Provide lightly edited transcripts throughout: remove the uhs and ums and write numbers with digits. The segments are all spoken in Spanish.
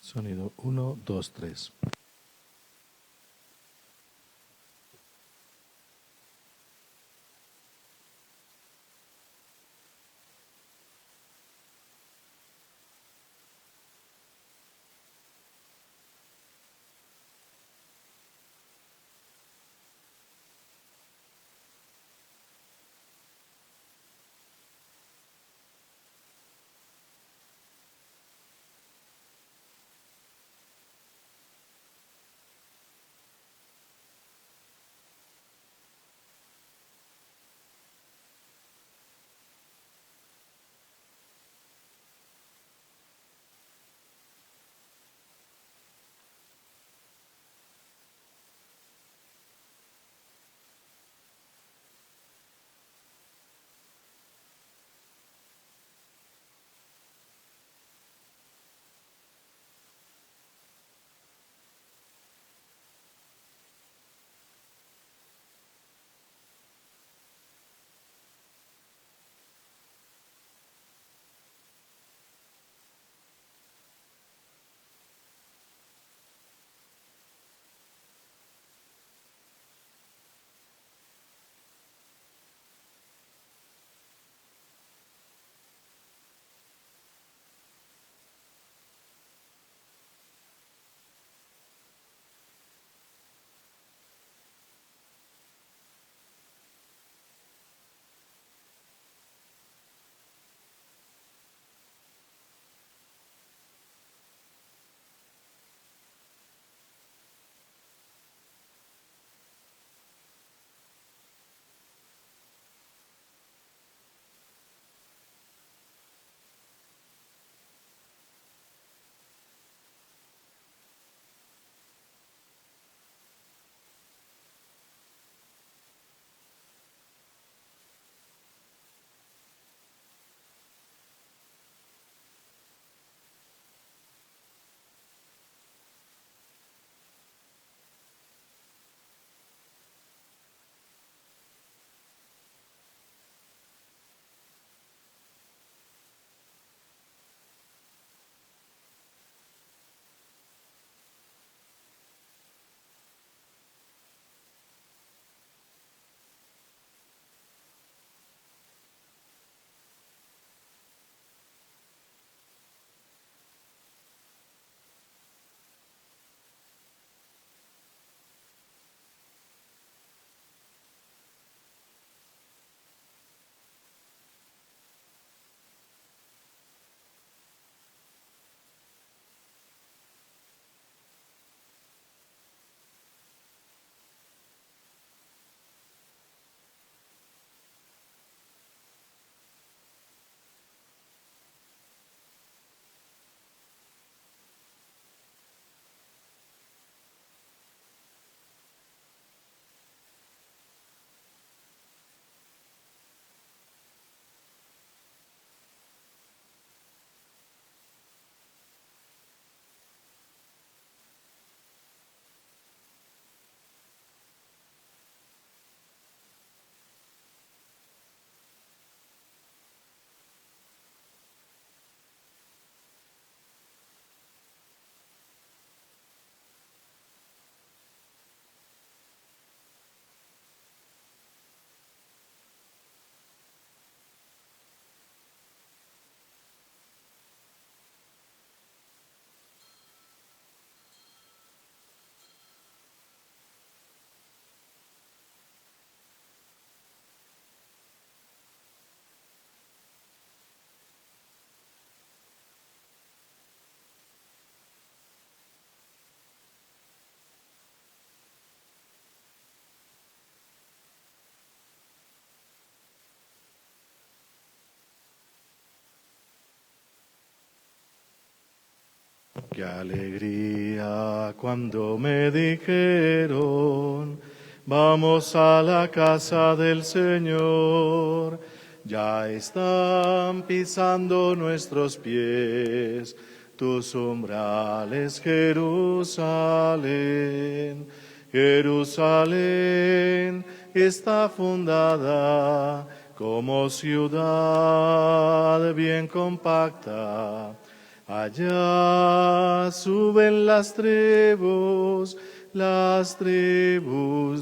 Sonido 1, 2, 3. Qué alegría cuando me dijeron, vamos a la casa del Señor. Ya están pisando nuestros pies tus umbrales, Jerusalén. Jerusalén está fundada como ciudad bien compacta. Allá suben las tribus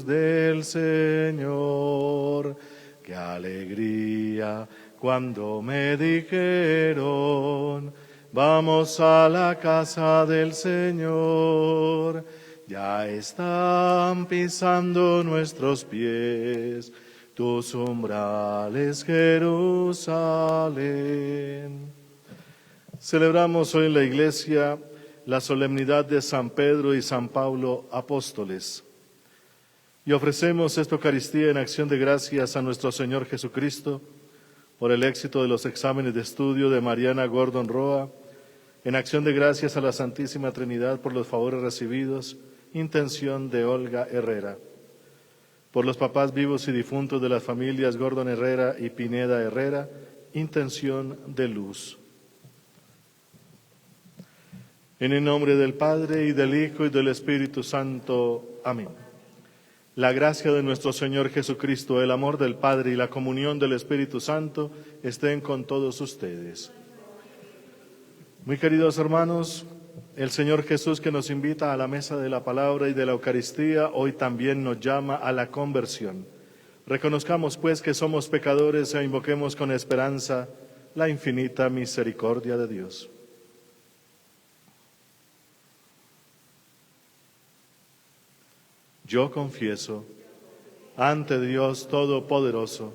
del Señor. Qué alegría cuando me dijeron, vamos a la casa del Señor. Ya están pisando nuestros pies tus umbrales, Jerusalén. Celebramos hoy en la Iglesia la solemnidad de San Pedro y San Pablo, apóstoles. Y ofrecemos esta Eucaristía en acción de gracias a nuestro Señor Jesucristo por el éxito de los exámenes de estudio de Mariana Gordon Roa, en acción de gracias a la Santísima Trinidad por los favores recibidos, intención de Olga Herrera, por los papás vivos y difuntos de las familias Gordon Herrera y Pineda Herrera, intención de Luz. En el nombre del Padre, y del Hijo, y del Espíritu Santo. Amén. La gracia de nuestro Señor Jesucristo, el amor del Padre y la comunión del Espíritu Santo estén con todos ustedes. Muy queridos hermanos, el Señor Jesús, que nos invita a la mesa de la palabra y de la Eucaristía, hoy también nos llama a la conversión. Reconozcamos pues que somos pecadores e invoquemos con esperanza la infinita misericordia de Dios. Yo confieso ante Dios Todopoderoso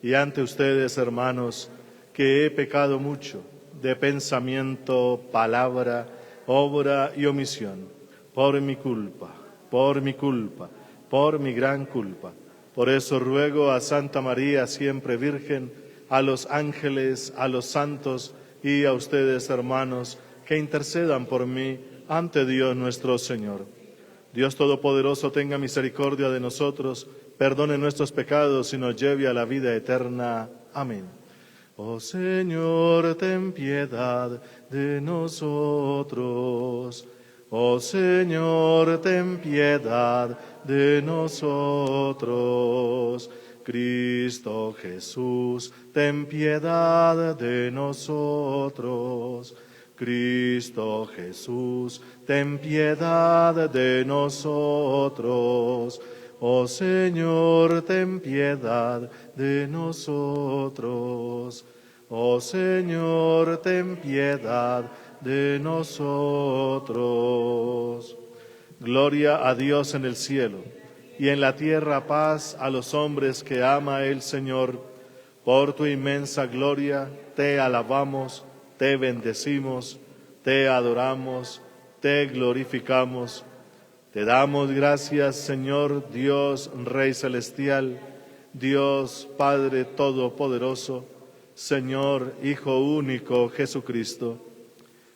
y ante ustedes, hermanos, que he pecado mucho de pensamiento, palabra, obra y omisión, por mi culpa, por mi gran culpa. Por eso ruego a Santa María, siempre Virgen, a los ángeles, a los santos y a ustedes, hermanos, que intercedan por mí ante Dios nuestro Señor. Dios Todopoderoso tenga misericordia de nosotros, perdone nuestros pecados y nos lleve a la vida eterna. Amén. Oh Señor, ten piedad de nosotros. Oh Señor, ten piedad de nosotros. Cristo Jesús, ten piedad de nosotros. Cristo Jesús, ten piedad de nosotros. Oh Señor, ten piedad de nosotros. Oh Señor, ten piedad de nosotros. Gloria a Dios en el cielo, y en la tierra paz a los hombres que ama el Señor. Por tu inmensa gloria te alabamos, te bendecimos, te adoramos, te glorificamos. Te damos gracias, Señor Dios, Rey Celestial, Dios Padre Todopoderoso, Señor Hijo único Jesucristo,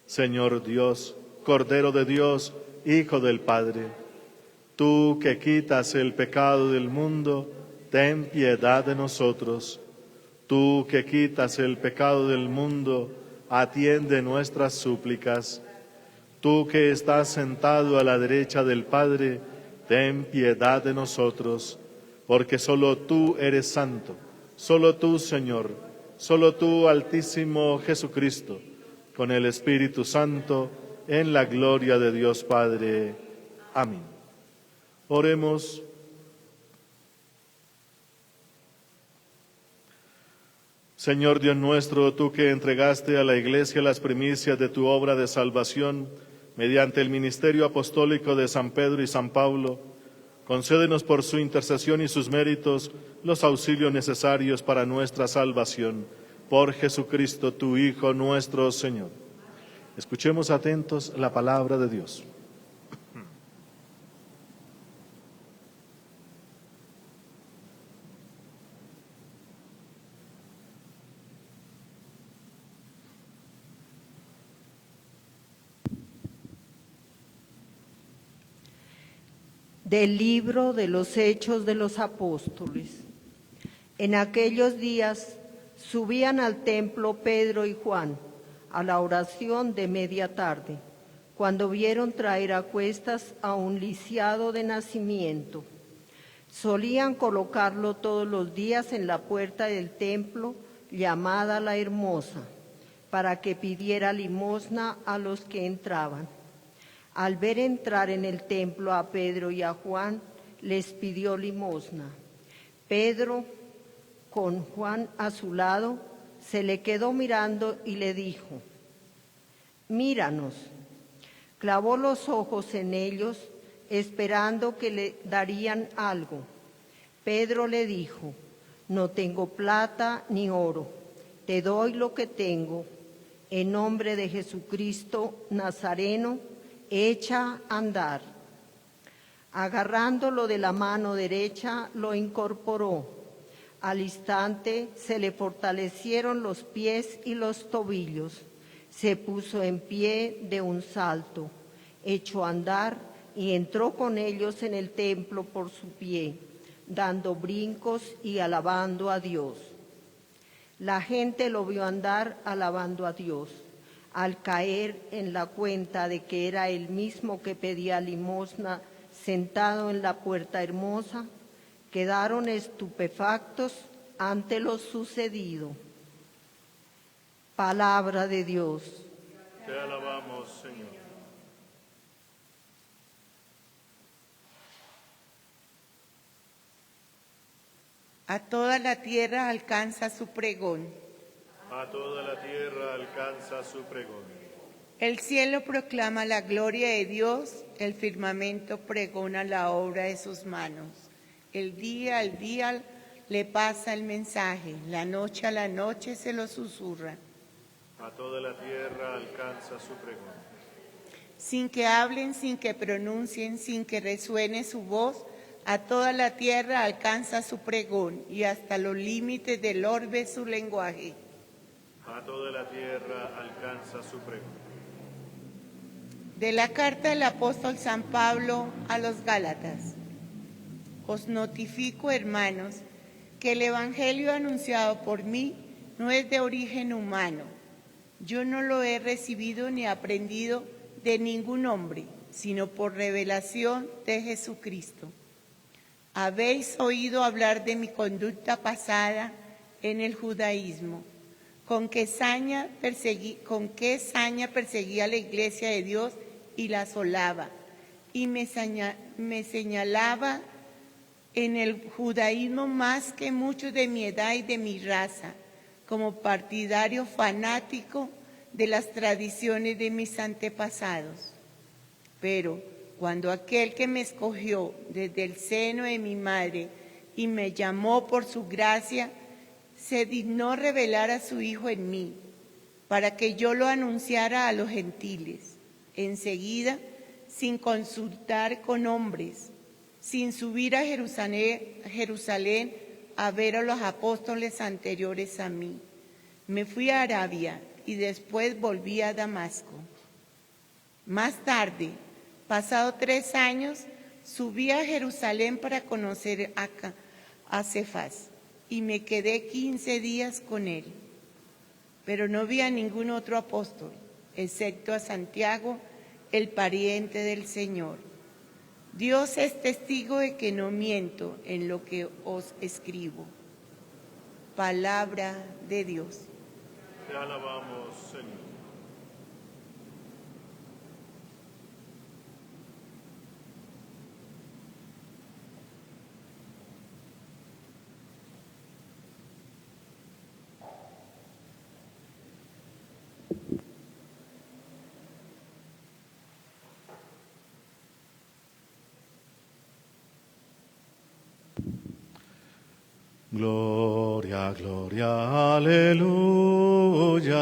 Señor Dios, Cordero de Dios, Hijo del Padre. Tú que quitas el pecado del mundo, ten piedad de nosotros. Tú que quitas el pecado del mundo, atiende nuestras súplicas. Tú que estás sentado a la derecha del Padre, ten piedad de nosotros, porque solo tú eres santo, solo tú, Señor, solo tú, Altísimo Jesucristo, con el Espíritu Santo, en la gloria de Dios Padre. Amén. Oremos. Señor Dios nuestro, tú que entregaste a la Iglesia las primicias de tu obra de salvación mediante el ministerio apostólico de San Pedro y San Pablo, concédenos por su intercesión y sus méritos los auxilios necesarios para nuestra salvación. Por Jesucristo, tu Hijo, nuestro Señor. Escuchemos atentos la palabra de Dios. Del libro de los Hechos de los Apóstoles. En aquellos días subían al templo Pedro y Juan a la oración de media tarde, cuando vieron traer a cuestas a un lisiado de nacimiento. Solían colocarlo todos los días en la puerta del templo, llamada la Hermosa, para que pidiera limosna a los que entraban. Al ver entrar en el templo a Pedro y a Juan, les pidió limosna. Pedro, con Juan a su lado, se le quedó mirando y le dijo: «Míranos». Clavó los ojos en ellos, esperando que le darían algo. Pedro le dijo: «No tengo plata ni oro, te doy lo que tengo. En nombre de Jesucristo Nazareno, echa a andar». Agarrándolo de la mano derecha, lo incorporó. Al instante se le fortalecieron los pies y los tobillos. Se puso en pie de un salto, echó a andar y entró con ellos en el templo por su pie, dando brincos y alabando a Dios. La gente lo vio andar alabando a Dios. Al caer en la cuenta de que era el mismo que pedía limosna sentado en la puerta hermosa, quedaron estupefactos ante lo sucedido. Palabra de Dios. Te alabamos, Señor. A toda la tierra alcanza su pregón. A toda la tierra alcanza su pregón. El cielo proclama la gloria de Dios, el firmamento pregona la obra de sus manos. El día al día le pasa el mensaje, la noche a la noche se lo susurra. A toda la tierra alcanza su pregón. Sin que hablen, sin que pronuncien, sin que resuene su voz, a toda la tierra alcanza su pregón y hasta los límites del orbe su lenguaje. A toda la tierra alcanza su pregón. De la carta del apóstol San Pablo a los Gálatas. Os notifico, hermanos, que el evangelio anunciado por mí no es de origen humano. Yo no lo he recibido ni aprendido de ningún hombre, sino por revelación de Jesucristo. Habéis oído hablar de mi conducta pasada en el judaísmo, con qué saña perseguía a la iglesia de Dios y la asolaba, y me señalaba en el judaísmo más que muchos de mi edad y de mi raza, como partidario fanático de las tradiciones de mis antepasados. Pero cuando aquel que me escogió desde el seno de mi madre y me llamó por su gracia, se dignó revelar a su Hijo en mí, para que yo lo anunciara a los gentiles. Enseguida, sin consultar con hombres, sin subir a Jerusalén a ver a los apóstoles anteriores a mí, me fui a Arabia y después volví a Damasco. Más tarde, pasado 3 años, subí a Jerusalén para conocer a Cefas y me quedé 15 días con él. Pero no vi a ningún otro apóstol, excepto a Santiago, el pariente del Señor. Dios es testigo de que no miento en lo que os escribo. Palabra de Dios. Te alabamos, Señor. Gloria, gloria, aleluya.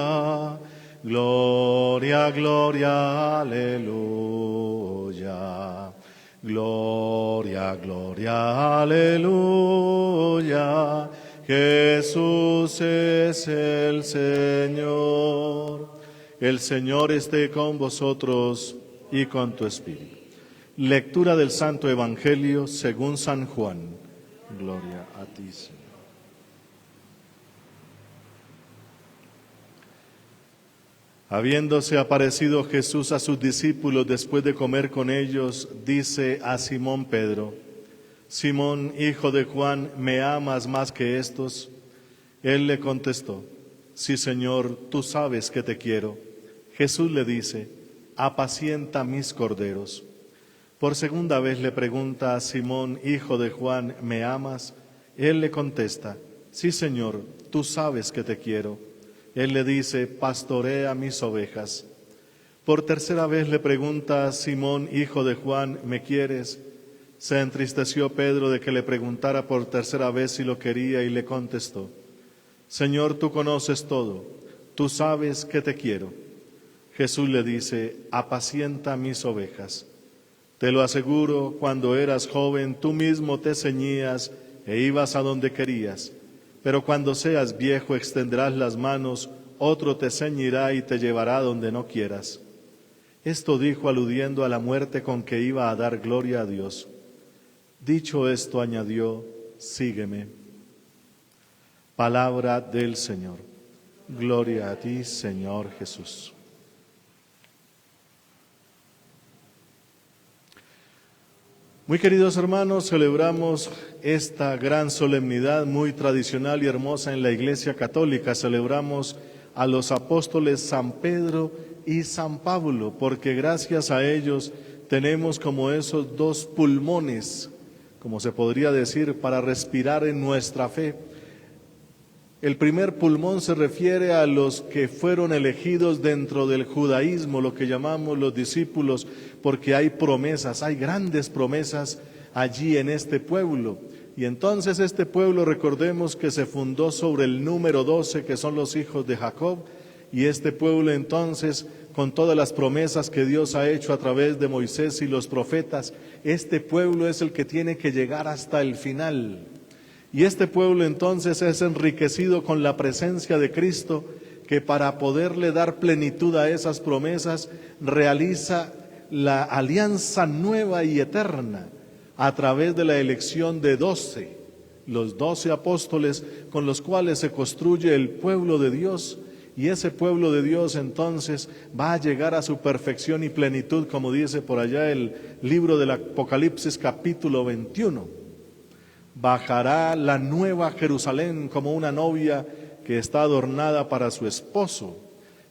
Gloria, gloria, aleluya. Gloria, gloria, aleluya. Jesús es el Señor. El Señor esté con vosotros y con tu espíritu. Lectura del Santo Evangelio según San Juan. Gloria a ti, Señor. Habiéndose aparecido Jesús a sus discípulos después de comer con ellos, dice a Simón Pedro: Simón, hijo de Juan, ¿me amas más que estos? Él le contestó: Sí, Señor, tú sabes que te quiero. Jesús le dice, apacienta mis corderos. Por segunda vez le pregunta a Simón, hijo de Juan, ¿me amas? Él le contesta, sí, Señor, tú sabes que te quiero. Él le dice, pastorea mis ovejas. Por tercera vez le pregunta a Simón, hijo de Juan, ¿me quieres? Se entristeció Pedro de que le preguntara por tercera vez si lo quería y le contestó, Señor, tú conoces todo, tú sabes que te quiero. Jesús le dice, apacienta mis ovejas. Te lo aseguro, cuando eras joven, tú mismo te ceñías e ibas a donde querías. Pero cuando seas viejo, extenderás las manos, otro te ceñirá y te llevará donde no quieras. Esto dijo aludiendo a la muerte con que iba a dar gloria a Dios. Dicho esto, añadió, sígueme. Palabra del Señor. Gloria a ti, Señor Jesús. Muy queridos hermanos, celebramos esta gran solemnidad muy tradicional y hermosa en la Iglesia Católica. Celebramos a los apóstoles San Pedro y San Pablo, porque gracias a ellos tenemos como esos dos pulmones, como se podría decir, para respirar en nuestra fe. El primer pulmón se refiere a los que fueron elegidos dentro del judaísmo, lo que llamamos los discípulos, porque hay promesas, hay grandes promesas allí en este pueblo. Y entonces este pueblo, recordemos que se fundó sobre el número 12, que son los hijos de Jacob, y este pueblo entonces, con todas las promesas que Dios ha hecho a través de Moisés y los profetas, este pueblo es el que tiene que llegar hasta el final. Y este pueblo entonces es enriquecido con la presencia de Cristo, que para poderle dar plenitud a esas promesas, realiza la alianza nueva y eterna a través de la elección de 12, los 12 apóstoles con los cuales se construye el pueblo de Dios. Y ese pueblo de Dios entonces va a llegar a su perfección y plenitud, como dice por allá el libro del Apocalipsis capítulo 21. Bajará la nueva Jerusalén como una novia que está adornada para su esposo.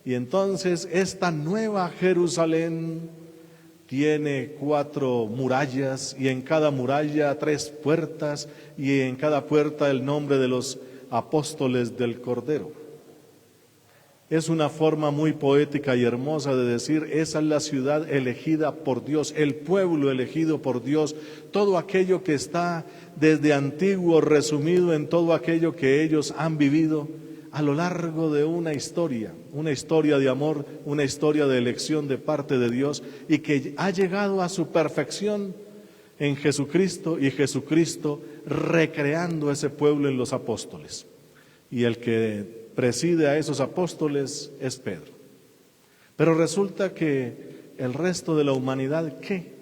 Y entonces esta nueva Jerusalén tiene 4 murallas y en cada muralla 3 puertas y en cada puerta el nombre de los apóstoles del Cordero. Es una forma muy poética y hermosa de decir, esa es la ciudad elegida por Dios, el pueblo elegido por Dios, todo aquello que está desde antiguo resumido en todo aquello que ellos han vivido a lo largo de una historia de amor, una historia de elección de parte de Dios y que ha llegado a su perfección en Jesucristo y Jesucristo recreando ese pueblo en los apóstoles. Y el que preside a esos apóstoles es Pedro. Pero resulta que el resto de la humanidad, ¿qué?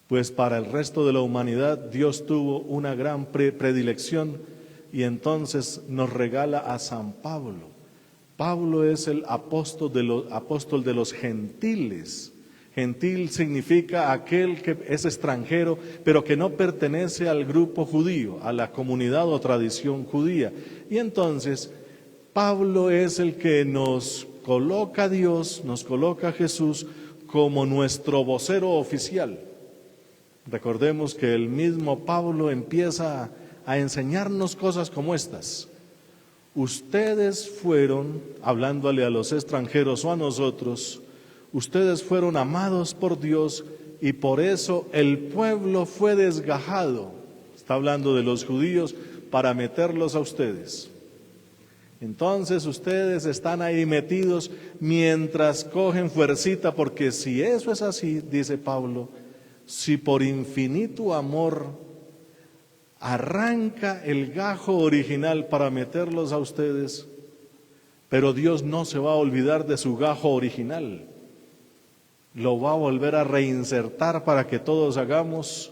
Pues para el resto de la humanidad Dios tuvo una gran predilección y entonces nos regala a San Pablo. Pablo es el apóstol de los gentiles. Gentil significa aquel que es extranjero, pero que no pertenece al grupo judío, a la comunidad o tradición judía. Y entonces, Pablo es el que nos coloca a Dios, nos coloca a Jesús como nuestro vocero oficial. Recordemos que el mismo Pablo empieza a enseñarnos cosas como estas. Ustedes fueron, hablándole a los extranjeros o a nosotros, ustedes fueron amados por Dios y por eso el pueblo fue desgajado. Está hablando de los judíos para meterlos a ustedes. Entonces ustedes están ahí metidos mientras cogen fuercita, porque si eso es así, dice Pablo, si por infinito amor arranca el gajo original para meterlos a ustedes, pero Dios no se va a olvidar de su gajo original. Lo va a volver a reinsertar para que todos hagamos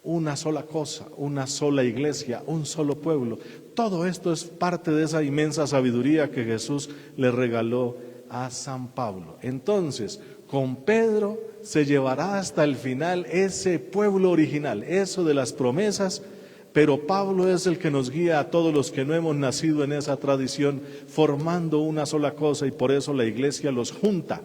una sola cosa, una sola iglesia, un solo pueblo. Todo esto es parte de esa inmensa sabiduría que Jesús le regaló a San Pablo. Entonces, con Pedro se llevará hasta el final ese pueblo original, eso de las promesas pero Pablo es el que nos guía a todos los que no hemos nacido en esa tradición, formando una sola cosa, y por eso la iglesia los junta.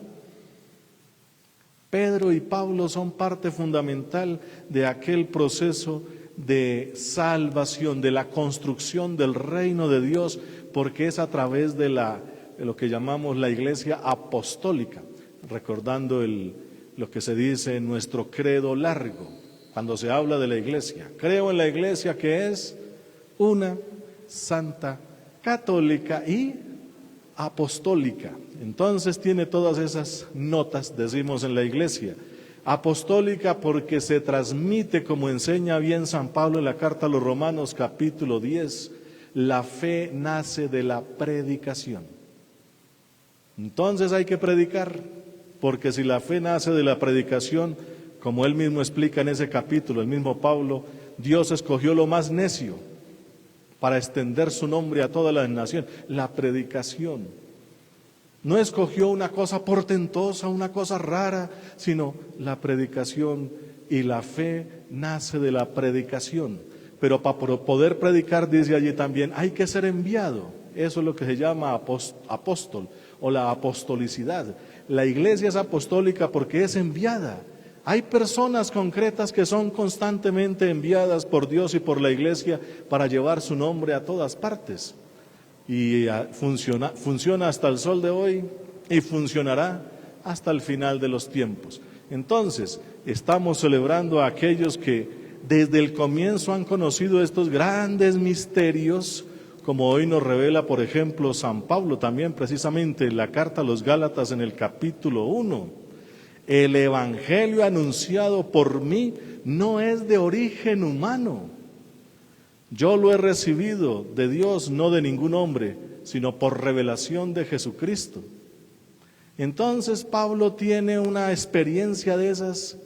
Pedro y Pablo son parte fundamental de aquel proceso de salvación, de la construcción del reino de Dios, porque es a través de lo que llamamos la iglesia apostólica, recordando lo que se dice en nuestro credo largo, cuando se habla de la iglesia. Creo en la iglesia que es una, santa, católica y apostólica. Entonces tiene todas esas notas, decimos en la iglesia. Apostólica porque se transmite, como enseña bien San Pablo en la carta a los Romanos capítulo 10, la fe nace de la predicación. Entonces hay que predicar, porque si la fe nace de la predicación, como él mismo explica en ese capítulo, el mismo Pablo, Dios escogió lo más necio para extender su nombre a todas las naciones, la predicación. No escogió una cosa portentosa, una cosa rara, sino la predicación, y la fe nace de la predicación. Pero para poder predicar, dice allí también, hay que ser enviado. Eso es lo que se llama apóstol o la apostolicidad. La iglesia es apostólica porque es enviada. Hay personas concretas que son constantemente enviadas por Dios y por la iglesia para llevar su nombre a todas partes. Y funciona hasta el sol de hoy y funcionará hasta el final de los tiempos. Entonces, estamos celebrando a aquellos que desde el comienzo han conocido estos grandes misterios, como hoy nos revela, por ejemplo, San Pablo también, precisamente en la carta a los Gálatas en el capítulo 1. El evangelio anunciado por mí no es de origen humano. Yo lo he recibido de Dios, no de ningún hombre, sino por revelación de Jesucristo. Entonces Pablo tiene una experiencia de esas,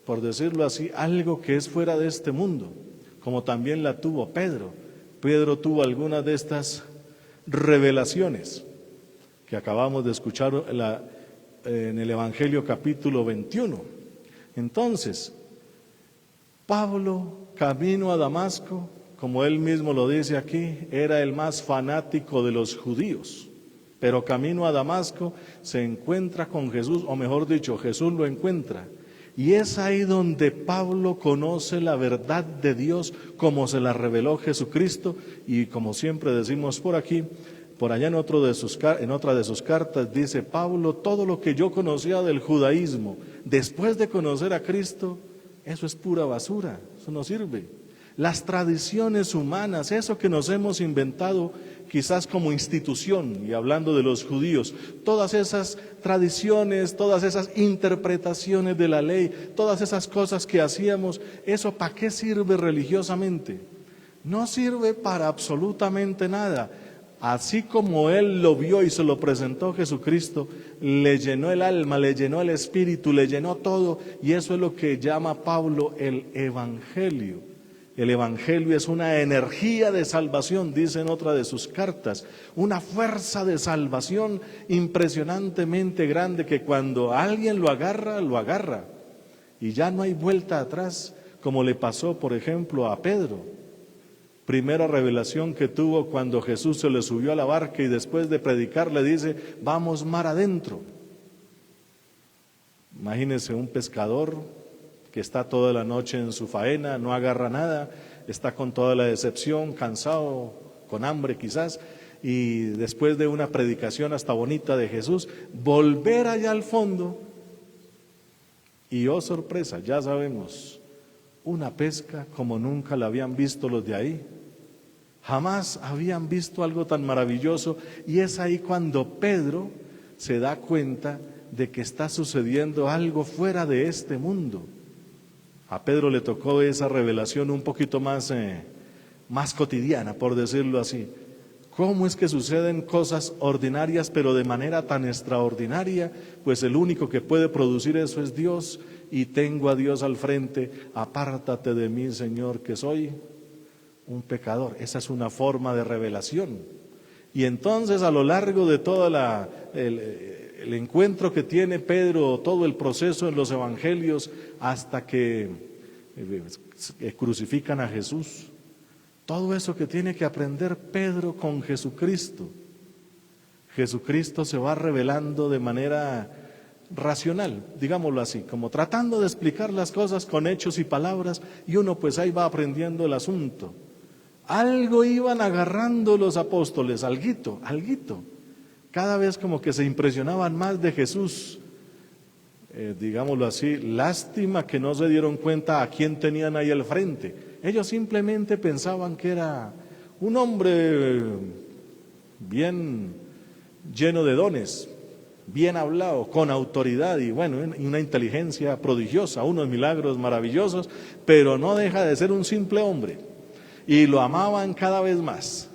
por decirlo así, algo que es fuera de este mundo, como también la tuvo Pedro. Pedro tuvo algunas de estas revelaciones que acabamos de escuchar en el Evangelio capítulo 21. Entonces, Pablo, camino a Damasco, como él mismo lo dice aquí, era el más fanático de los judíos, pero camino a Damasco se encuentra con Jesús, o mejor dicho, Jesús lo encuentra, y es ahí donde Pablo conoce la verdad de Dios como se la reveló Jesucristo, y como siempre decimos por aquí, por allá en otra de sus cartas dice Pablo, todo lo que yo conocía del judaísmo, después de conocer a Cristo, eso es pura basura, eso no sirve. Las tradiciones humanas, eso que nos hemos inventado quizás como institución, y hablando de los judíos, todas esas tradiciones, todas esas interpretaciones de la ley, todas esas cosas que hacíamos, ¿eso para qué sirve religiosamente? No sirve para absolutamente nada. Así como él lo vio y se lo presentó Jesucristo, le llenó el alma, le llenó el espíritu, le llenó todo, y eso es lo que llama Pablo el Evangelio. El Evangelio es una energía de salvación, dice en otra de sus cartas, una fuerza de salvación impresionantemente grande que cuando alguien lo agarra, y ya no hay vuelta atrás, como le pasó, por ejemplo, a Pedro. Primera revelación que tuvo cuando Jesús se le subió a la barca y después de predicar le dice, vamos mar adentro. Imagínense un pescador que está toda la noche en su faena, no agarra nada, está con toda la decepción, cansado, con hambre quizás, y después de una predicación hasta bonita de Jesús, volver allá al fondo y oh sorpresa, ya sabemos, una pesca como nunca la habían visto los de ahí. Jamás habían visto algo tan maravilloso, y es ahí cuando Pedro se da cuenta de que está sucediendo algo fuera de este mundo. A Pedro le tocó esa revelación un poquito más cotidiana, por decirlo así. ¿Cómo es que suceden cosas ordinarias, pero de manera tan extraordinaria? Pues el único que puede producir eso es Dios, y tengo a Dios al frente. Apártate de mí, Señor, que soy un pecador. Esa es una forma de revelación. Y entonces a lo largo de todo el encuentro que tiene Pedro, todo el proceso en los evangelios, hasta que crucifican a Jesús. Todo eso que tiene que aprender Pedro con Jesucristo. Jesucristo se va revelando de manera racional, digámoslo así, como tratando de explicar las cosas con hechos y palabras, y uno pues ahí va aprendiendo el asunto. Algo iban agarrando los apóstoles, alguito. Cada vez como que se impresionaban más de Jesús. Digámoslo así, lástima que no se dieron cuenta a quién tenían ahí al frente. Ellos simplemente pensaban que era un hombre bien lleno de dones, bien hablado, con autoridad y bueno, y una inteligencia prodigiosa, unos milagros maravillosos, pero no deja de ser un simple hombre. Y lo amaban cada vez más.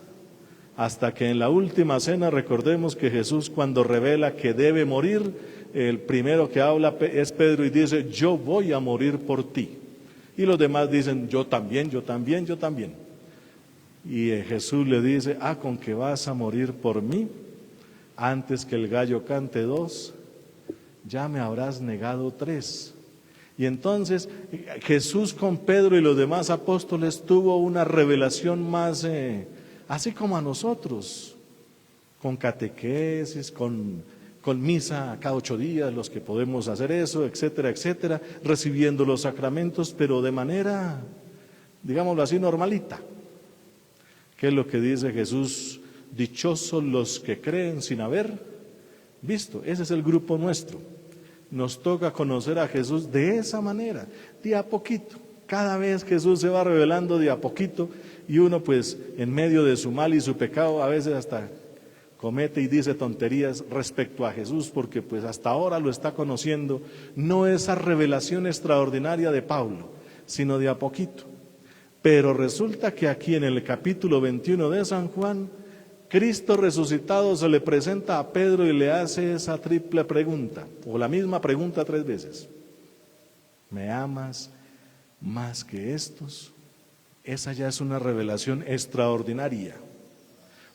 Hasta que en la última cena recordemos que Jesús, cuando revela que debe morir, el primero que habla es Pedro y dice: yo voy a morir por ti. Y los demás dicen: yo también. Y Jesús le dice: con que vas a morir por mí, antes que el gallo cante 2, ya me habrás negado 3. Y entonces Jesús con Pedro y los demás apóstoles tuvo una revelación más, así como a nosotros, con catequesis, con misa cada 8 días, los que podemos hacer eso, etcétera, etcétera, recibiendo los sacramentos, pero de manera, digámoslo así, normalita. ¿Qué es lo que dice Jesús? Dichosos los que creen sin haber visto. Ese es el grupo nuestro. Nos toca conocer a Jesús de esa manera, de a poquito. Cada vez Jesús se va revelando de a poquito, y uno pues en medio de su mal y su pecado a veces hasta comete y dice tonterías respecto a Jesús, porque pues hasta ahora lo está conociendo, no esa revelación extraordinaria de Pablo, sino de a poquito. Pero resulta que aquí en el capítulo 21 de San Juan, Cristo resucitado se le presenta a Pedro y le hace esa triple pregunta, o la misma pregunta 3 veces. ¿Me amas más que estos? Esa ya es una revelación extraordinaria,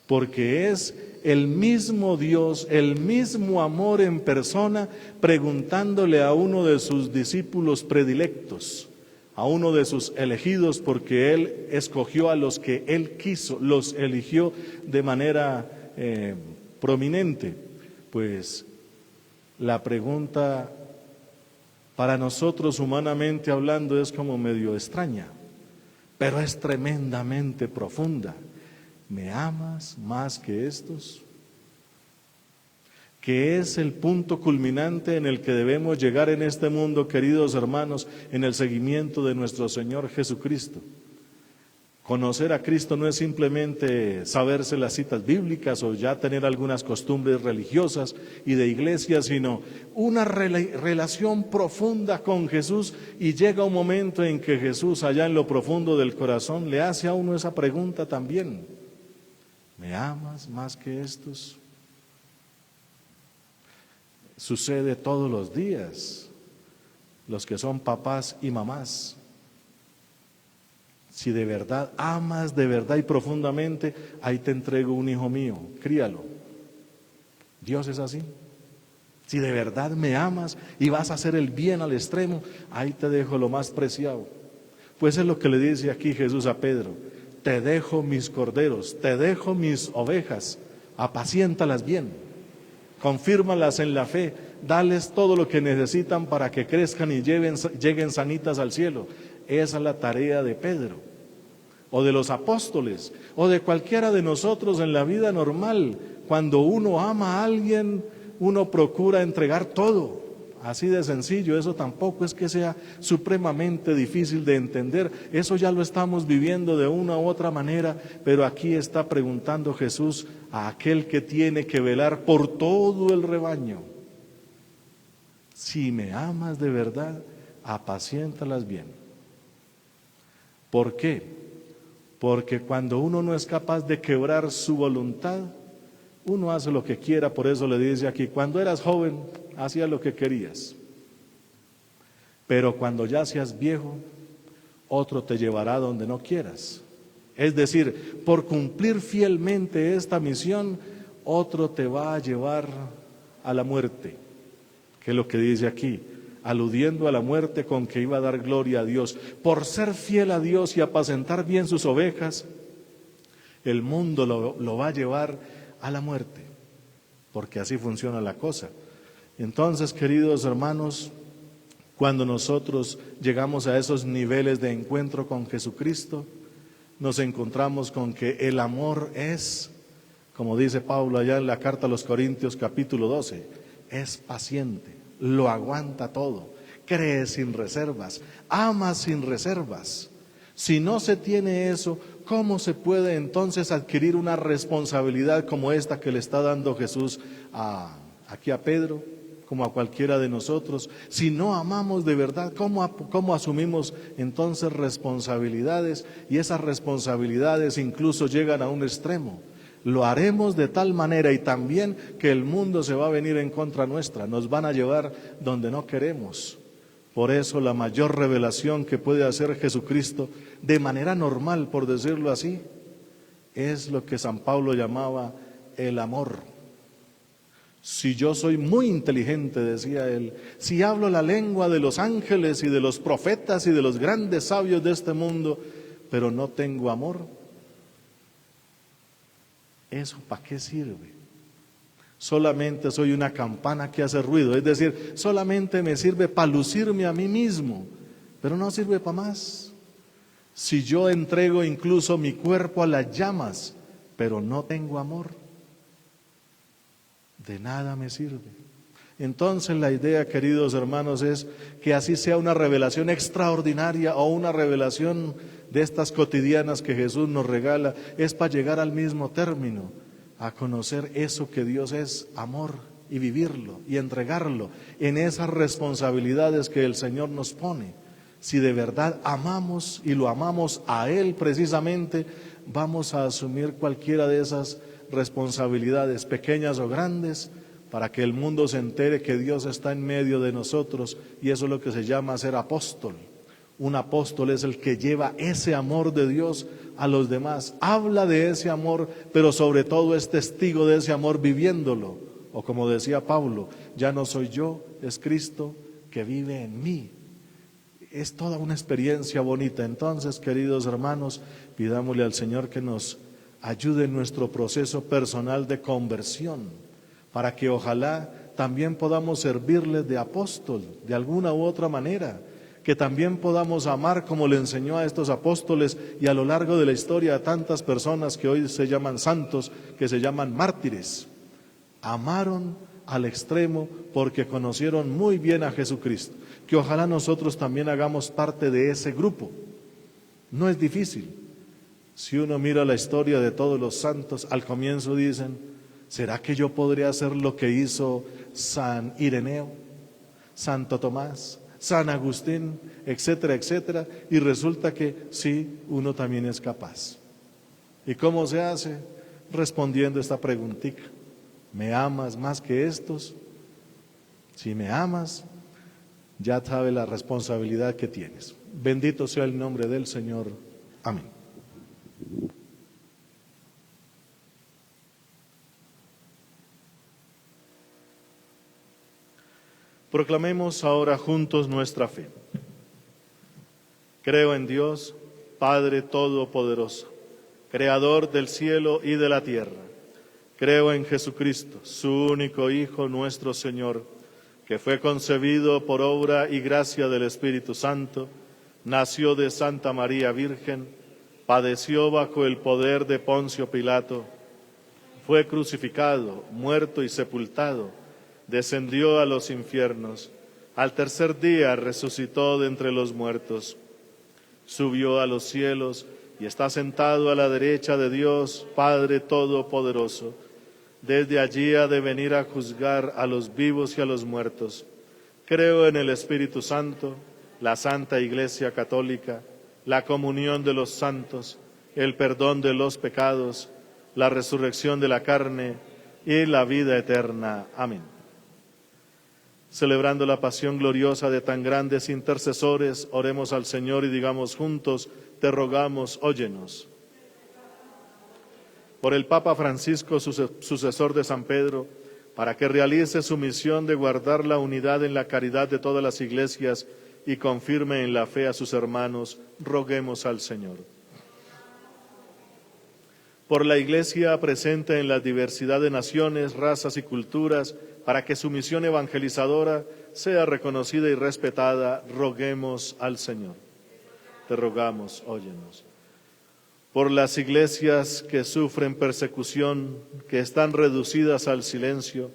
porque es el mismo Dios, el mismo amor en persona, preguntándole a uno de sus discípulos predilectos, a uno de sus elegidos, porque Él escogió a los que Él quiso, los eligió de manera prominente. Pues la pregunta para nosotros humanamente hablando es como medio extraña, pero es tremendamente profunda. ¿Me amas más que estos? Que es el punto culminante en el que debemos llegar en este mundo, queridos hermanos, en el seguimiento de nuestro Señor Jesucristo. Conocer a Cristo no es simplemente saberse las citas bíblicas o ya tener algunas costumbres religiosas y de iglesia, sino una relación profunda con Jesús, y llega un momento en que Jesús, allá en lo profundo del corazón, le hace a uno esa pregunta también. ¿Me amas más que estos? Sucede todos los días. Los que son papás y mamás, si de verdad amas, de verdad y profundamente, ahí te entrego un hijo mío, críalo. Dios es así. Si de verdad me amas y vas a hacer el bien al extremo, ahí te dejo lo más preciado. Pues es lo que le dice aquí Jesús a Pedro: te dejo mis corderos, te dejo mis ovejas, apaciéntalas bien, confírmalas en la fe, dales todo lo que necesitan para que crezcan y lleguen sanitas al cielo. Esa es la tarea de Pedro, o de los apóstoles, o de cualquiera de nosotros en la vida normal. Cuando uno ama a alguien, uno procura entregar todo. Así de sencillo. Eso tampoco es que sea supremamente difícil de entender. Eso ya lo estamos viviendo de una u otra manera, pero aquí está preguntando Jesús a aquel que tiene que velar por todo el rebaño: si me amas de verdad, apaciéntalas bien. ¿Por qué? Porque cuando uno no es capaz de quebrar su voluntad, uno hace lo que quiera. Por eso le dice aquí: cuando eras joven, hacías lo que querías, pero cuando ya seas viejo, otro te llevará donde no quieras. Es decir, por cumplir fielmente esta misión, otro te va a llevar a la muerte. ¿Qué es lo que dice aquí? aludiendo a la muerte con que iba a dar gloria a Dios. Por ser fiel a Dios y apacentar bien sus ovejas, el mundo lo va a llevar a la muerte, porque así funciona la cosa. Entonces, queridos hermanos, cuando nosotros llegamos a esos niveles de encuentro con Jesucristo, nos encontramos con que el amor es, como dice Pablo allá en la carta a los Corintios capítulo 12, es paciente, lo aguanta todo, cree sin reservas, ama sin reservas. Si no se tiene eso, ¿cómo se puede entonces adquirir una responsabilidad como esta que le está dando Jesús aquí a Pedro, como a cualquiera de nosotros? Si no amamos de verdad, ¿cómo asumimos entonces responsabilidades? Y esas responsabilidades incluso llegan a un extremo. Lo haremos de tal manera y también que el mundo se va a venir en contra nuestra, nos van a llevar donde no queremos. Por eso la mayor revelación que puede hacer Jesucristo de manera normal, por decirlo así, es lo que San Pablo llamaba el amor. Si yo soy muy inteligente, decía él, si hablo la lengua de los ángeles y de los profetas y de los grandes sabios de este mundo, pero no tengo amor, ¿eso para qué sirve? Solamente soy una campana que hace ruido, es decir, solamente me sirve para lucirme a mí mismo, pero no sirve para más. Si yo entrego incluso mi cuerpo a las llamas, pero no tengo amor, de nada me sirve. Entonces la idea, queridos hermanos, es que así sea una revelación extraordinaria o una revelación de estas cotidianas que Jesús nos regala, es para llegar al mismo término, a conocer eso que Dios es, amor, y vivirlo y entregarlo en esas responsabilidades que el Señor nos pone. Si de verdad amamos y lo amamos a Él precisamente, vamos a asumir cualquiera de esas responsabilidades, pequeñas o grandes, para que el mundo se entere que Dios está en medio de nosotros, y eso es lo que se llama ser apóstol. Un apóstol es el que lleva ese amor de Dios a los demás, habla de ese amor, pero sobre todo es testigo de ese amor viviéndolo. O como decía Pablo, ya no soy yo, es Cristo que vive en mí. Es toda una experiencia bonita. Entonces, queridos hermanos, pidámosle al Señor que nos ayude en nuestro proceso personal de conversión, para que ojalá también podamos servirle de apóstol de alguna u otra manera, que también podamos amar como le enseñó a estos apóstoles y a lo largo de la historia a tantas personas que hoy se llaman santos, que se llaman mártires. Amaron al extremo porque conocieron muy bien a Jesucristo. Que ojalá nosotros también hagamos parte de ese grupo. No es difícil. Si uno mira la historia de todos los santos, al comienzo dicen, ¿será que yo podría hacer lo que hizo San Ireneo, Santo Tomás, San Agustín, etcétera, etcétera? Y resulta que sí, uno también es capaz. ¿Y cómo se hace? Respondiendo esta preguntita. ¿Me amas más que estos? Si me amas, ya sabes la responsabilidad que tienes. Bendito sea el nombre del Señor. Amén. Proclamemos ahora juntos nuestra fe. Creo en Dios, Padre Todopoderoso, Creador del cielo y de la tierra. Creo en Jesucristo, su único Hijo, nuestro Señor, que fue concebido por obra y gracia del Espíritu Santo, nació de Santa María Virgen, padeció bajo el poder de Poncio Pilato, fue crucificado, muerto y sepultado, descendió a los infiernos, al tercer día resucitó de entre los muertos, subió a los cielos y está sentado a la derecha de Dios, Padre Todopoderoso. Desde allí ha de venir a juzgar a los vivos y a los muertos. Creo en el Espíritu Santo, la Santa Iglesia Católica, la comunión de los santos, el perdón de los pecados, la resurrección de la carne y la vida eterna. Amén. Celebrando la pasión gloriosa de tan grandes intercesores, oremos al Señor y digamos juntos, te rogamos, óyenos. Por el Papa Francisco, sucesor de San Pedro, para que realice su misión de guardar la unidad en la caridad de todas las iglesias y confirme en la fe a sus hermanos, roguemos al Señor. Por la Iglesia presente en la diversidad de naciones, razas y culturas, para que su misión evangelizadora sea reconocida y respetada, roguemos al Señor. Te rogamos, óyenos. Por las iglesias que sufren persecución, que están reducidas al silencio,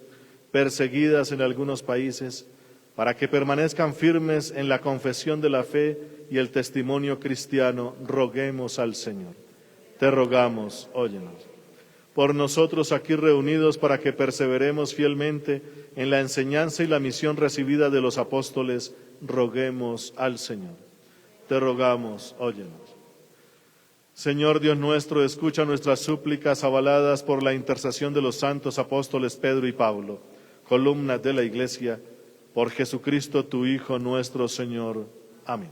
perseguidas en algunos países, para que permanezcan firmes en la confesión de la fe y el testimonio cristiano, roguemos al Señor. Te rogamos, óyenos. Por nosotros aquí reunidos para que perseveremos fielmente en la enseñanza y la misión recibida de los apóstoles, roguemos al Señor. Te rogamos, óyenos. Señor Dios nuestro, escucha nuestras súplicas avaladas por la intercesión de los santos apóstoles Pedro y Pablo, columnas de la Iglesia, por Jesucristo tu Hijo nuestro Señor. Amén.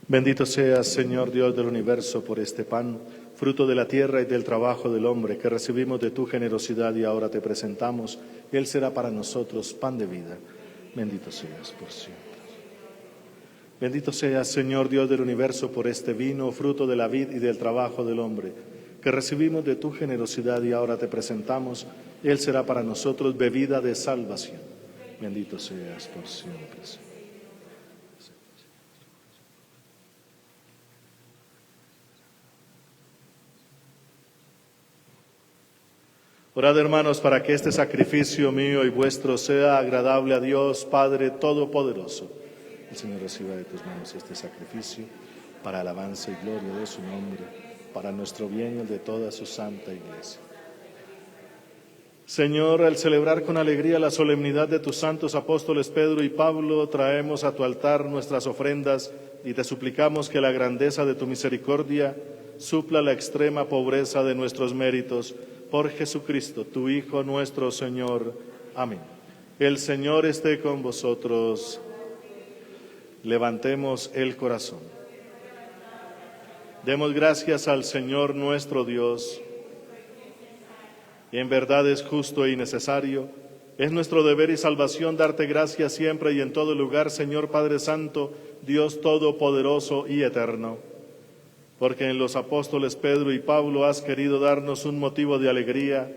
Bendito seas, Señor Dios del universo, por este pan, fruto de la tierra y del trabajo del hombre, que recibimos de tu generosidad y ahora te presentamos. Él será para nosotros pan de vida. Bendito seas por siempre. Bendito seas, Señor Dios del universo, por este vino, fruto de la vid y del trabajo del hombre, que recibimos de tu generosidad y ahora te presentamos. Él será para nosotros bebida de salvación. Bendito seas por siempre, Señor. Orad, hermanos, para que este sacrificio mío y vuestro sea agradable a Dios, Padre Todopoderoso. El Señor reciba de tus manos este sacrificio para alabanza y gloria de su nombre, para nuestro bien y el de toda su santa Iglesia. Señor, al celebrar con alegría la solemnidad de tus santos apóstoles Pedro y Pablo, traemos a tu altar nuestras ofrendas y te suplicamos que la grandeza de tu misericordia supla la extrema pobreza de nuestros méritos. Por Jesucristo, tu Hijo nuestro Señor. Amén. El Señor esté con vosotros. Levantemos el corazón. Demos gracias al Señor nuestro Dios. Y en verdad es justo y necesario. Es nuestro deber y salvación darte gracias siempre y en todo lugar, Señor Padre Santo, Dios Todopoderoso y Eterno. Porque en los apóstoles Pedro y Pablo has querido darnos un motivo de alegría.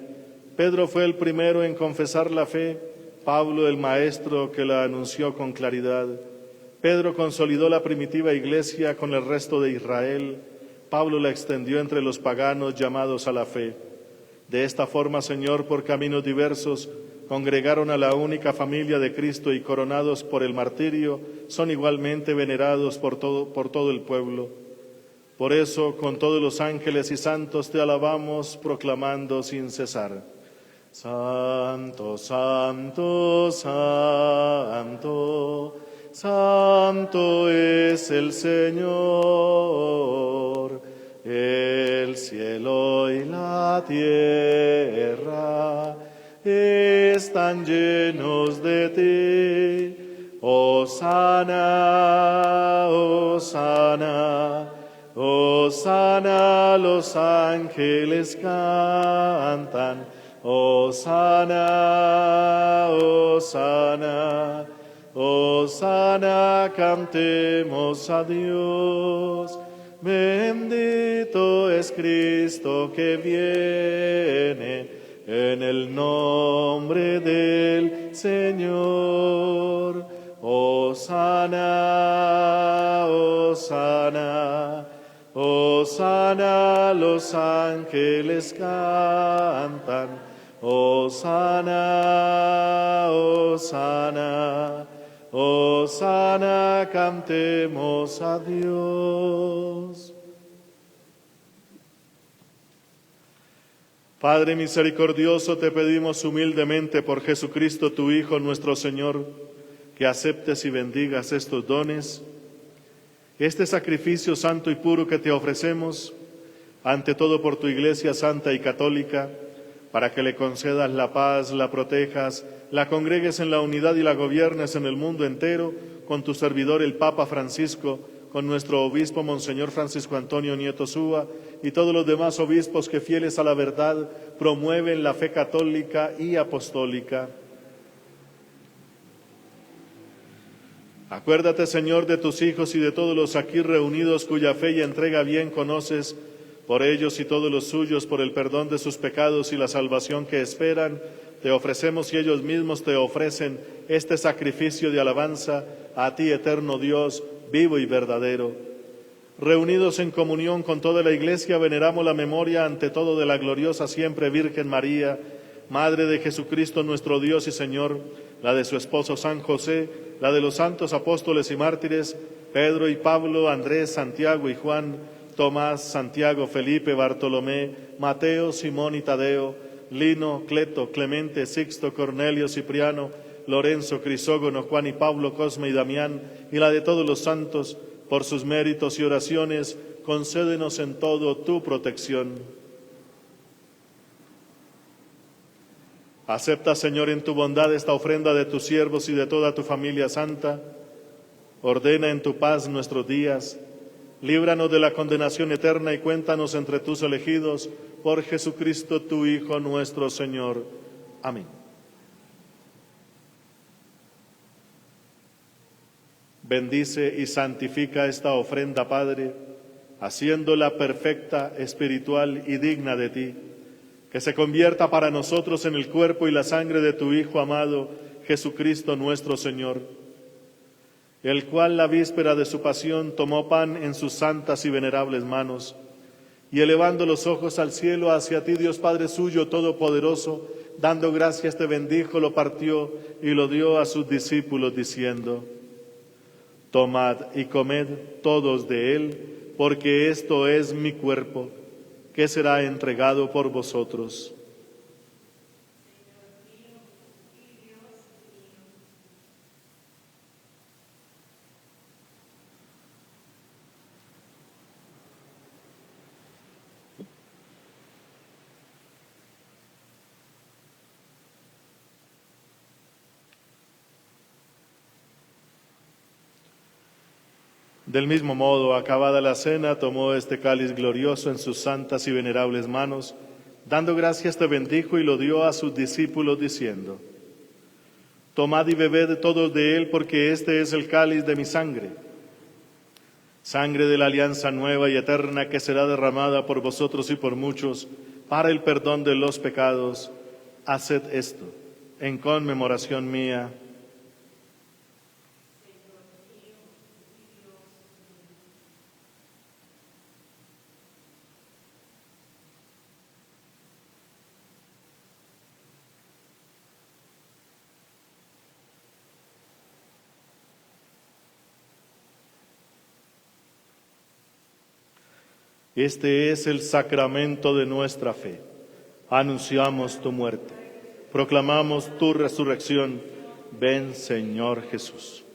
Pedro fue el primero en confesar la fe, Pablo el maestro que la anunció con claridad. Pedro consolidó la primitiva iglesia con el resto de Israel, Pablo la extendió entre los paganos llamados a la fe. De esta forma, Señor, por caminos diversos, congregaron a la única familia de Cristo y coronados por el martirio, son igualmente venerados por todo el pueblo. Por eso, con todos los ángeles y santos te alabamos, proclamando sin cesar: Santo, santo, santo, santo es el Señor. El cielo y la tierra están llenos de ti. Hosana, hosana. Hosana, los ángeles cantan. Hosana, hosana, hosana, cantemos a Dios. Bendito es Cristo que viene en el nombre del Señor. Hosana, hosana, hosana, los ángeles cantan. Hosana, hosana, hosana, cantemos a Dios. Padre misericordioso, te pedimos humildemente por Jesucristo, tu Hijo, nuestro Señor, que aceptes y bendigas estos dones, este sacrificio santo y puro que te ofrecemos, ante todo por tu Iglesia santa y católica, para que le concedas la paz, la protejas, la congregues en la unidad y la gobiernes en el mundo entero, con tu servidor el Papa Francisco, con nuestro obispo Monseñor Francisco Antonio Nieto Súa y todos los demás obispos que, fieles a la verdad, promueven la fe católica y apostólica. Acuérdate, Señor, de tus hijos y de todos los aquí reunidos cuya fe y entrega bien conoces, por ellos y todos los suyos, por el perdón de sus pecados y la salvación que esperan, te ofrecemos y ellos mismos te ofrecen este sacrificio de alabanza a ti, eterno Dios, vivo y verdadero. Reunidos en comunión con toda la Iglesia, veneramos la memoria ante todo de la gloriosa siempre Virgen María, Madre de Jesucristo nuestro Dios y Señor, la de su esposo San José, la de los santos apóstoles y mártires, Pedro y Pablo, Andrés, Santiago y Juan, Tomás, Santiago, Felipe, Bartolomé, Mateo, Simón y Tadeo, Lino, Cleto, Clemente, Sixto, Cornelio, Cipriano, Lorenzo, Crisógono, Juan y Pablo, Cosme y Damián, y la de todos los santos, por sus méritos y oraciones, concédenos en todo tu protección. Acepta, Señor, en tu bondad esta ofrenda de tus siervos y de toda tu familia santa. Ordena en tu paz nuestros días. Líbranos de la condenación eterna y cuéntanos entre tus elegidos, por Jesucristo tu Hijo nuestro Señor. Amén. Bendice y santifica esta ofrenda, Padre, haciéndola perfecta, espiritual y digna de ti, que se convierta para nosotros en el cuerpo y la sangre de tu Hijo amado, Jesucristo nuestro Señor, el cual la víspera de su pasión tomó pan en sus santas y venerables manos, y elevando los ojos al cielo hacia ti, Dios Padre suyo todopoderoso, dando gracias te bendijo, lo partió y lo dio a sus discípulos diciendo: Tomad y comed todos de él, porque esto es mi cuerpo, que será entregado por vosotros. Del mismo modo, acabada la cena, tomó este cáliz glorioso en sus santas y venerables manos, dando gracias te bendijo y lo dio a sus discípulos diciendo: Tomad y bebed todos de él, porque este es el cáliz de mi sangre, sangre de la alianza nueva y eterna que será derramada por vosotros y por muchos para el perdón de los pecados. Haced esto en conmemoración mía. Este es el sacramento de nuestra fe. Anunciamos tu muerte, proclamamos tu resurrección. Ven, Señor Jesús.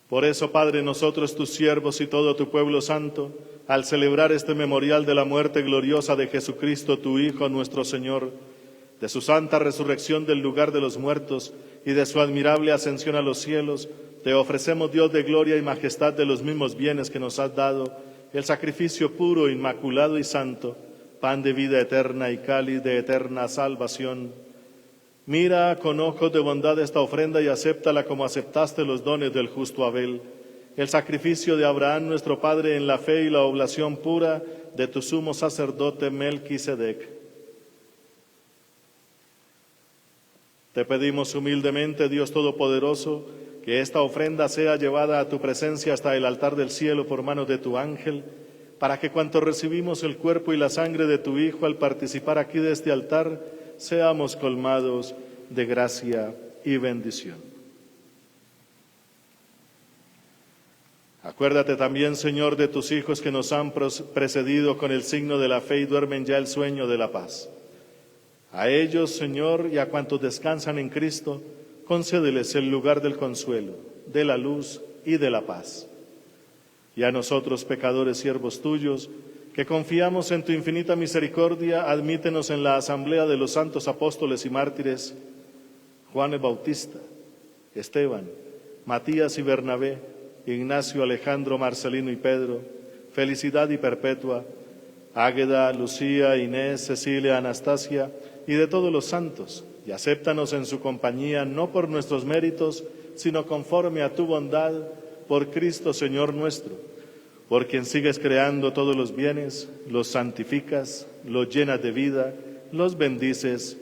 Por eso, Padre, nosotros, tus siervos y todo tu pueblo santo, al celebrar este memorial de la muerte gloriosa de Jesucristo, tu Hijo, nuestro Señor, de su santa resurrección del lugar de los muertos y de su admirable ascensión a los cielos, te ofrecemos, Dios de gloria y majestad, de los mismos bienes que nos has dado, el sacrificio puro, inmaculado y santo, pan de vida eterna y cáliz de eterna salvación. Mira con ojos de bondad esta ofrenda y acéptala como aceptaste los dones del justo Abel, el sacrificio de Abraham nuestro padre en la fe y la oblación pura de tu sumo sacerdote Melquisedec. Te pedimos humildemente, Dios Todopoderoso, que esta ofrenda sea llevada a tu presencia hasta el altar del cielo por mano de tu ángel, para que cuanto recibimos el cuerpo y la sangre de tu Hijo al participar aquí de este altar, seamos colmados de gracia y bendición. Acuérdate también, Señor, de tus hijos que nos han precedido con el signo de la fe y duermen ya el sueño de la paz. A ellos, Señor, y a cuantos descansan en Cristo, concédeles el lugar del consuelo, de la luz y de la paz. Y a nosotros, pecadores siervos tuyos, que confiamos en tu infinita misericordia, admítenos en la asamblea de los santos apóstoles y mártires, Juan el Bautista, Esteban, Matías y Bernabé, Ignacio, Alejandro, Marcelino y Pedro, Felicidad y Perpetua, Águeda, Lucía, Inés, Cecilia, Anastasia y de todos los santos, y acéptanos en su compañía, no por nuestros méritos, sino conforme a tu bondad, por Cristo Señor nuestro, por quien sigues creando todos los bienes, los santificas, los llenas de vida, los bendices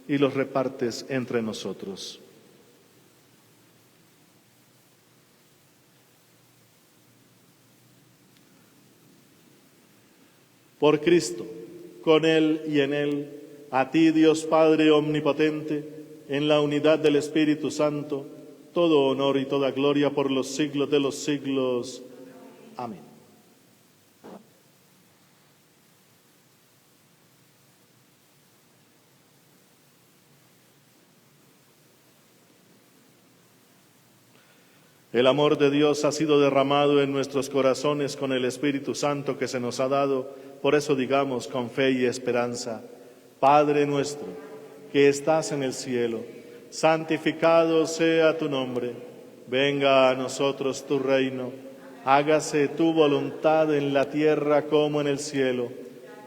y los repartes entre nosotros. Por Cristo, con Él y en Él, a ti, Dios Padre omnipotente, en la unidad del Espíritu Santo, todo honor y toda gloria por los siglos de los siglos. Amén. El amor de Dios ha sido derramado en nuestros corazones con el Espíritu Santo que se nos ha dado. Por eso digamos con fe y esperanza: Padre nuestro, que estás en el cielo, santificado sea tu nombre. Venga a nosotros tu reino. Hágase tu voluntad en la tierra como en el cielo.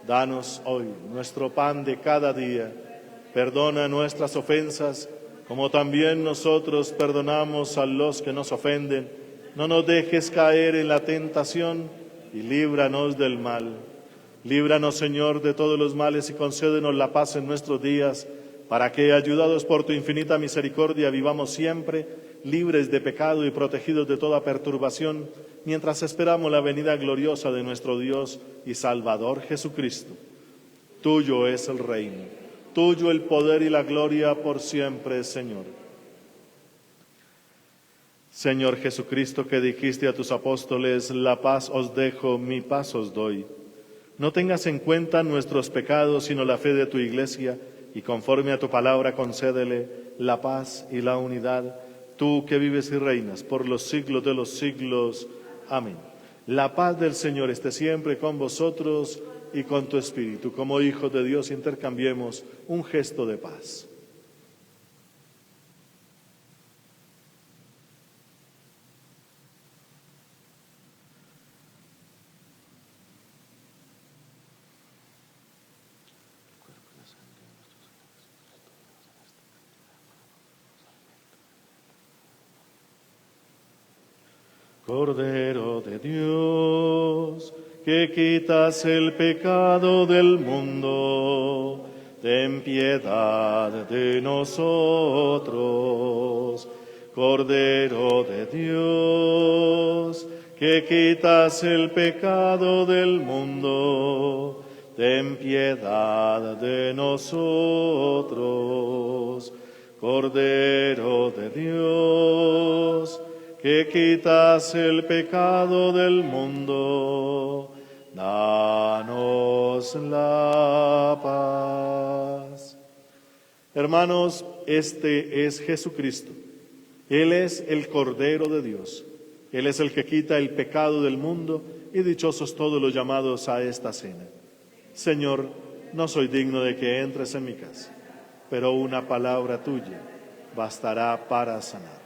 Danos hoy nuestro pan de cada día. Perdona nuestras ofensas, como también nosotros perdonamos a los que nos ofenden. No nos dejes caer en la tentación y líbranos del mal. Líbranos, Señor, de todos los males y concédenos la paz en nuestros días, para que, ayudados por tu infinita misericordia, vivamos siempre libres de pecado y protegidos de toda perturbación, mientras esperamos la venida gloriosa de nuestro Dios y Salvador Jesucristo. Tuyo es el reino, tuyo el poder y la gloria por siempre, Señor. Señor Jesucristo, que dijiste a tus apóstoles: la paz os dejo, mi paz os doy. No tengas en cuenta nuestros pecados, sino la fe de tu Iglesia, y conforme a tu palabra concédele la paz y la unidad, tú que vives y reinas por los siglos de los siglos. Amén. La paz del Señor esté siempre con vosotros y con tu espíritu. Como hijos de Dios intercambiemos un gesto de paz. Cordero de Dios, que quitas el pecado del mundo, ten piedad de nosotros. Cordero de Dios, que quitas el pecado del mundo, ten piedad de nosotros. Cordero de Dios, que quitas el pecado del mundo, danos la paz. Hermanos, este es Jesucristo. Él es el Cordero de Dios. Él es el que quita el pecado del mundo, y dichosos todos los llamados a esta cena. Señor, no soy digno de que entres en mi casa, pero una palabra tuya bastará para sanar.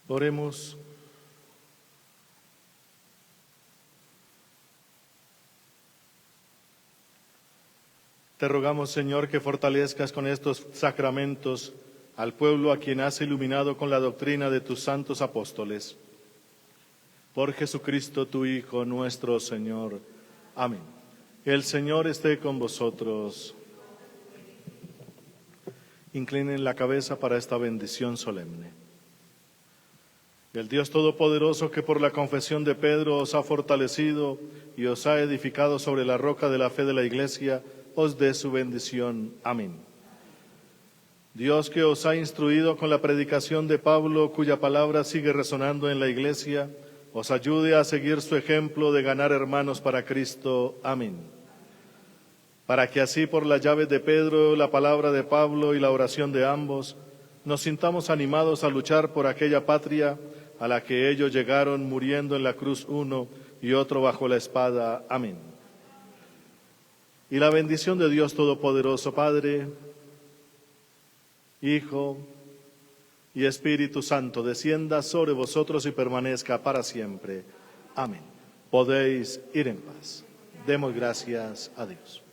Oremos. Te rogamos, Señor, que fortalezcas con estos sacramentos al pueblo a quien has iluminado con la doctrina de tus santos apóstoles. Por Jesucristo, tu Hijo, nuestro Señor. Amén. El Señor esté con vosotros. Inclinen la cabeza para esta bendición solemne. El Dios Todopoderoso, que por la confesión de Pedro os ha fortalecido y os ha edificado sobre la roca de la fe de la Iglesia, os dé su bendición. Amén. Dios, que os ha instruido con la predicación de Pablo, cuya palabra sigue resonando en la Iglesia, os ayude a seguir su ejemplo de ganar hermanos para Cristo. Amén. Para que así, por la llave de Pedro, la palabra de Pablo y la oración de ambos, nos sintamos animados a luchar por aquella patria a la que ellos llegaron muriendo en la cruz uno y otro bajo la espada. Amén. Y la bendición de Dios Todopoderoso, Padre, Hijo y Espíritu Santo, descienda sobre vosotros y permanezca para siempre. Amén. Podéis ir en paz. Demos gracias a Dios.